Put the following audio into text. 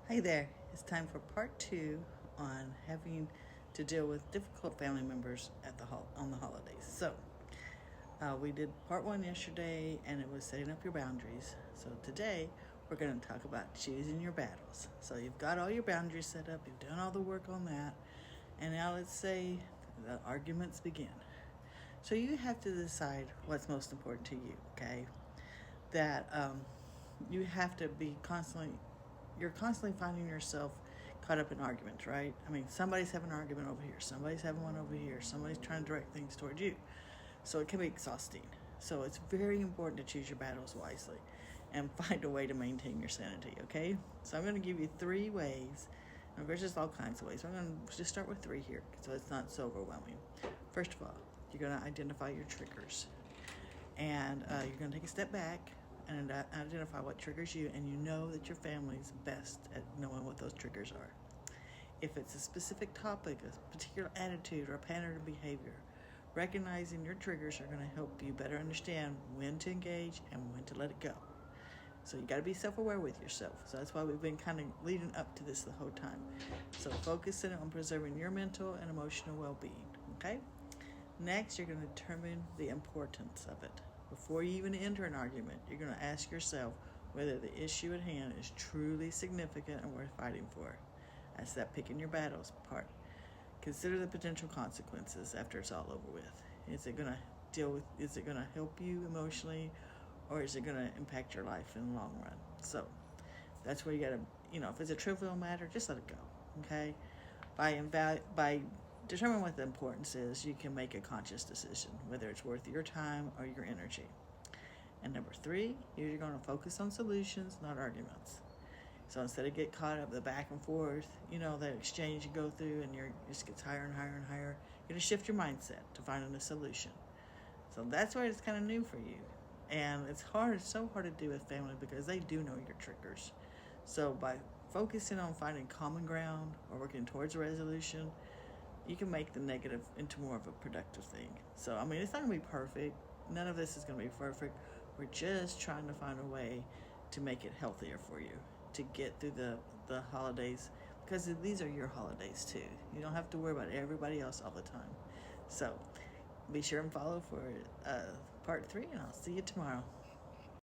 Hey there, it's time for part 2 on having to deal with difficult family members on the holidays. So, we did part 1 yesterday and it was setting up your boundaries. So, today we're going to talk about choosing your battles. So, you've got all your boundaries set up, you've done all the work on that, and now let's say the arguments begin. So, you have to decide what's most important to you, okay? That you have to be you're constantly finding yourself caught up in arguments, right? I mean, somebody's having an argument over here, somebody's having one over here, somebody's trying to direct things toward you. So it can be exhausting. So it's very important to choose your battles wisely and find a way to maintain your sanity, okay? So I'm going to give you 3 ways. And there's just all kinds of ways. So I'm going to just start with 3 here so it's not so overwhelming. First of all, you're going to identify your triggers. And you're going to take a step back and identify what triggers you, and you know that your family's best at knowing what those triggers are. If it's a specific topic, a particular attitude, or a pattern of behavior, recognizing your triggers are going to help you better understand when to engage and when to let it go. So you got to be self-aware with yourself. So that's why we've been kind of leading up to this the whole time. So focusing on preserving your mental and emotional well-being, okay? Next, you're going to determine the importance of it. Before you even enter an argument, you're going to ask yourself whether the issue at hand is truly significant and worth fighting for. That's that picking your battles part. Consider the potential consequences after it's all over with. Is it going to help you emotionally, or is it going to impact your life in the long run? So that's where you got to, if it's a trivial matter, just let it go, okay? By determining what the importance is, you can make a conscious decision, whether it's worth your time or your energy. And number 3, you're going to focus on solutions, not arguments. So instead of get caught up the back and forth, that exchange you go through and it just gets higher and higher and higher, you're going to shift your mindset to finding a solution. So that's why it's kind of new for you. And it's so hard to do with family because they do know your triggers. So by focusing on finding common ground or working towards a resolution, you can make the negative into more of a productive thing. So, it's not going to be perfect. None of this is going to be perfect. We're just trying to find a way to make it healthier for you, to get through the holidays, because these are your holidays too. You don't have to worry about everybody else all the time. So, be sure and follow for part 3, and I'll see you tomorrow.